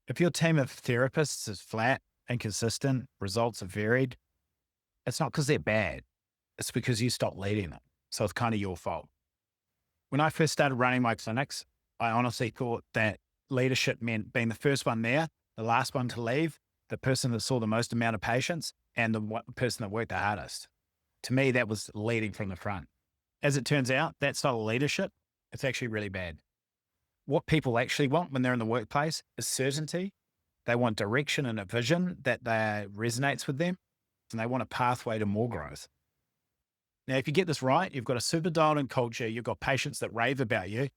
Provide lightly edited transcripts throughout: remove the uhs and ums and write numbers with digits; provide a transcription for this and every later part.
If your team of therapists is flat, inconsistent, results are varied, it's not because they're bad. It's because you stopped leading them. So it's kind of your fault. When I first started running my clinics, I honestly thought that leadership meant being the first one there, the last one to leave, the person that saw the most amount of patients, and the person that worked the hardest. To me, that was leading from the front. As it turns out, that style of leadership, it's actually really bad. What people actually want when they're in the workplace is certainty. They want direction and a vision that resonates with them, and they want a pathway to more growth. Now, if you get this right, you've got a super dialed in culture, you've got patients that rave about you.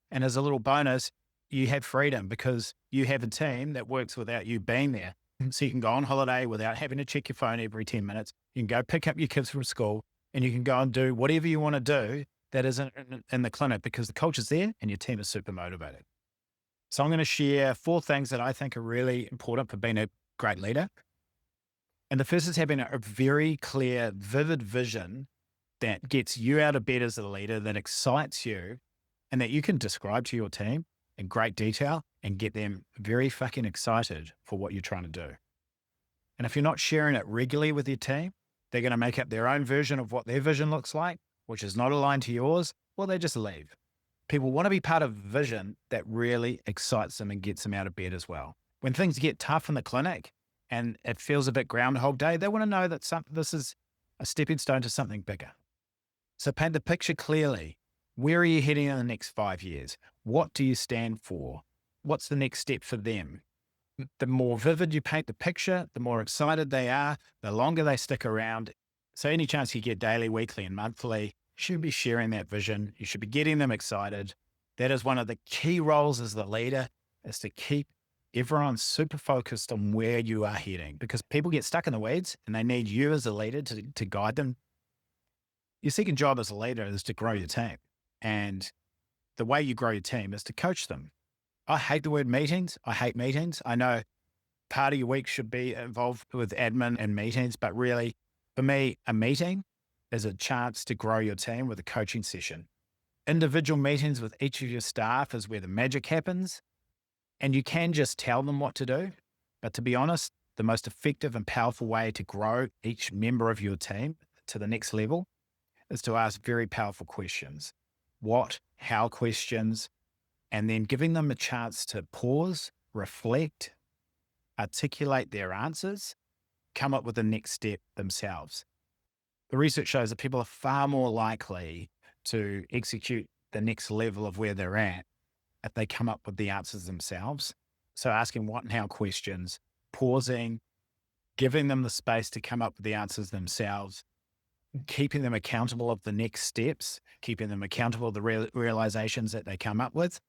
And as a little bonus, you have freedom because you have a team that works without you being there. So you can go on holiday without having to check your phone every 10 minutes. You can go pick up your kids from school and you can go and do whatever you want to do that isn't in the clinic because the culture's there and your team is super motivated. So I'm going to share 4 things that I think are really important for being a great leader. And the first is having a very clear, vivid vision that gets you out of bed as a leader, that excites you, and that you can describe to your team in great detail and get them very fucking excited for what you're trying to do. And if you're not sharing it regularly with your team, they're going to make up their own version of what their vision looks like, which is not aligned to yours, or they just leave. People want to be part of a vision that really excites them and gets them out of bed as well. When things get tough in the clinic and it feels a bit Groundhog Day, they want to know that this is a stepping stone to something bigger. So paint the picture clearly. Where are you heading in the next 5 years? What do you stand for? What's the next step for them? The more vivid you paint the picture, the more excited they are, the longer they stick around. So any chance you get daily, weekly, and monthly, you should be sharing that vision. You should be getting them excited. That is one of the key roles as the leader, is to keep everyone super focused on where you are heading, because people get stuck in the weeds and they need you as a leader to guide them. Your second job as a leader is to grow your team. And the way you grow your team is to coach them. I hate the word meetings. I hate meetings. I know part of your week should be involved with admin and meetings, but really, for me, a meeting is a chance to grow your team with a coaching session. Individual meetings with each of your staff is where the magic happens. And you can just tell them what to do. But to be honest, the most effective and powerful way to grow each member of your team to the next level is to ask very powerful questions. What, how questions, and then giving them a chance to pause, reflect, articulate their answers, come up with the next step themselves. The research shows that people are far more likely to execute the next level of where they're at if they come up with the answers themselves. So asking what and how questions, pausing, giving them the space to come up with the answers themselves, keeping them accountable of the next steps, keeping them accountable of the realizations that they come up with.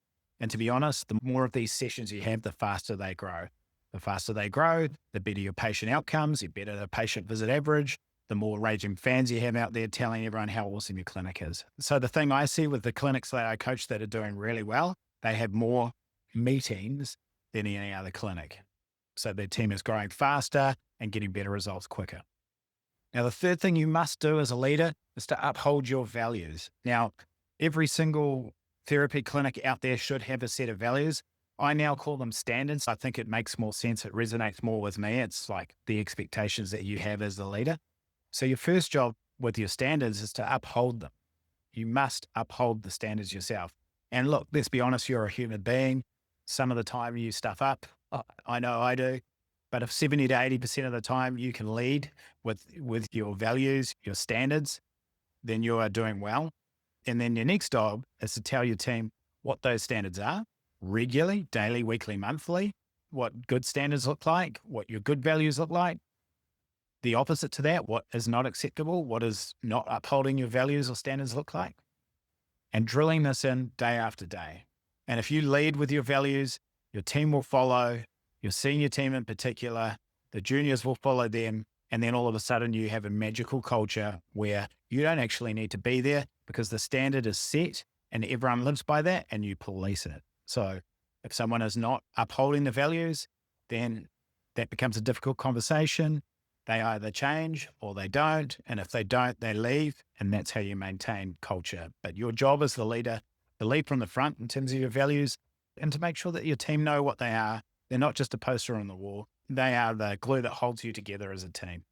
And to be honest, the more of these sessions you have, the faster they grow. The faster they grow, the better your patient outcomes, the better the patient visit average, the more raging fans you have out there telling everyone how awesome your clinic is. So the thing I see with the clinics that I coach that are doing really well, they have more meetings than any other clinic. So their team is growing faster and getting better results quicker. Now, the third thing you must do as a leader is to uphold your values. Now, every single therapy clinic out there should have a set of values. I now call them standards. I think it makes more sense. It resonates more with me. It's like the expectations that you have as the leader. So your first job with your standards is to uphold them. You must uphold the standards yourself. And look, let's be honest, you're a human being. Some of the time you stuff up. I know I do. But if 70 to 80% of the time you can lead with your values, your standards, then you are doing well. And then your next job is to tell your team what those standards are regularly, daily, weekly, monthly, what good standards look like, what your good values look like. The opposite to that, what is not acceptable, what is not upholding your values or standards look like. And drilling this in day after day. And if you lead with your values, your team will follow, your senior team in particular, the juniors will follow them. And then all of a sudden you have a magical culture where you don't actually need to be there because the standard is set and everyone lives by that and you police it. So if someone is not upholding the values, then that becomes a difficult conversation. They either change or they don't. And if they don't, they leave. And that's how you maintain culture. But your job as the leader, to lead from the front in terms of your values and to make sure that your team know what they are They're not just a poster on the wall. They are the glue that holds you together as a team.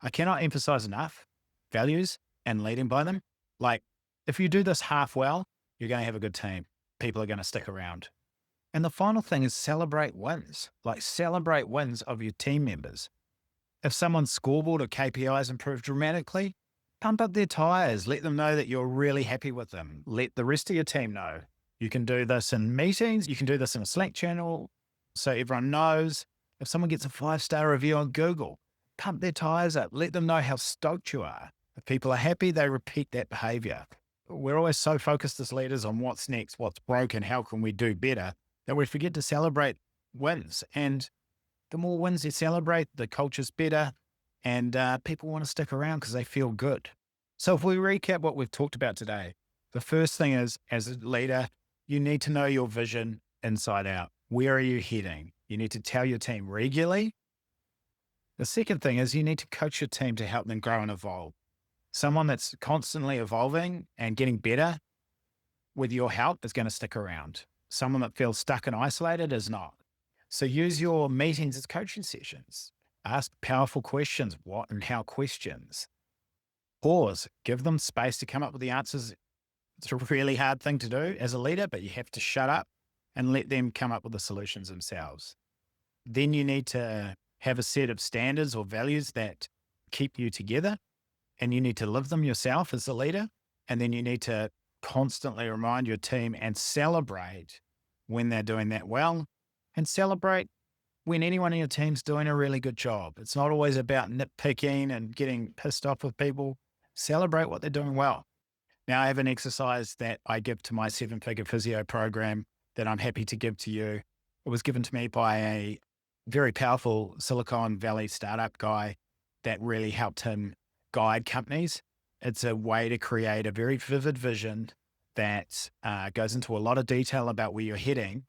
I cannot emphasize enough values and leading by them. Like, if you do this half well, you're going to have a good team. People are going to stick around. And the final thing is celebrate wins. Like, celebrate wins of your team members. If someone's scoreboard or KPIs improve dramatically, pump up their tires. Let them know that you're really happy with them. Let the rest of your team know. You can do this in meetings. You can do this in a Slack channel so everyone knows. If someone gets a 5-star review on Google, pump their tires up. Let them know how stoked you are. If people are happy, they repeat that behavior. We're always so focused as leaders on what's next, what's broken, how can we do better, that we forget to celebrate wins. And the more wins you celebrate, the culture's better, and people want to stick around because they feel good. So if we recap what we've talked about today, the first thing is, as a leader, you need to know your vision inside out. Where are you heading? You need to tell your team regularly. The second thing is you need to coach your team to help them grow and evolve. Someone that's constantly evolving and getting better with your help is going to stick around. Someone that feels stuck and isolated is not. So use your meetings as coaching sessions. Ask powerful questions, what and how questions. Pause, give them space to come up with the answers. It's a really hard thing to do as a leader, but you have to shut up and let them come up with the solutions themselves. Then you need to have a set of standards or values that keep you together, and you need to live them yourself as a leader. And then you need to constantly remind your team and celebrate when they're doing that well, and celebrate when anyone in your team's doing a really good job. It's not always about nitpicking and getting pissed off with people. Celebrate what they're doing well. Now, I have an exercise that I give to my 7 Figure Physio Program that I'm happy to give to you. It was given to me by a very powerful Silicon Valley startup guy that really helped him guide companies. It's a way to create a very vivid vision that goes into a lot of detail about where you're heading.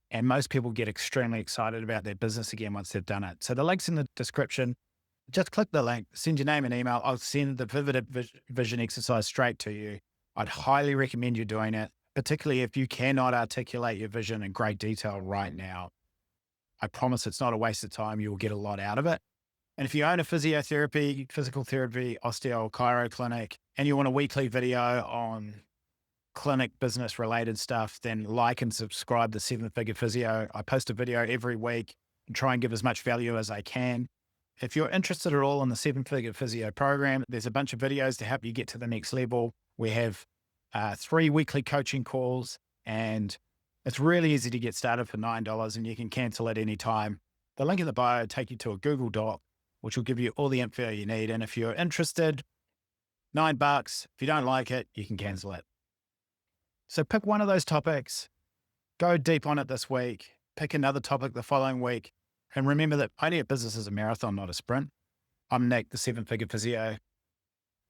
And most people get extremely excited about their business again once they've done it. So the link's in the description. Just click the link, send your name and email. I'll send the vivid vision exercise straight to you. I'd highly recommend you doing it, particularly if you cannot articulate your vision in great detail right now. I promise it's not a waste of time. You will get a lot out of it. And if you own a physiotherapy, physical therapy, osteo, chiro clinic, and you want a weekly video on clinic business related stuff, then like and subscribe to 7 Figure Physio. I post a video every week and try and give as much value as I can. If you're interested at all in the 7 Figure Physio Program, there's a bunch of videos to help you get to the next level. We have 3 weekly coaching calls, and it's really easy to get started for $9, and you can cancel at any time. The link in the bio will take you to a Google Doc, which will give you all the info you need. And if you're interested, $9. If you don't like it, you can cancel it. So pick one of those topics, go deep on it this week, pick another topic the following week. And remember that owning a business is a marathon, not a sprint. I'm Nick, the 7 Figure Physio.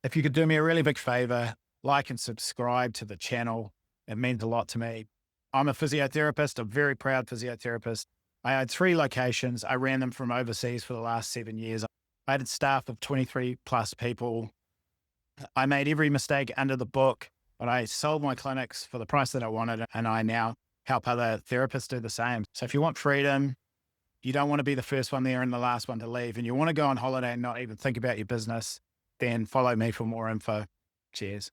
If you could do me a really big favor, like and subscribe to the channel. It means a lot to me. I'm a physiotherapist, a very proud physiotherapist. I had 3 locations. I ran them from overseas for the last 7 years. I had a staff of 23 plus people. I made every mistake under the book, but I sold my clinics for the price that I wanted, and I now help other therapists do the same. So if you want freedom, you don't want to be the first one there and the last one to leave, and you want to go on holiday and not even think about your business, then follow me for more info. Cheers.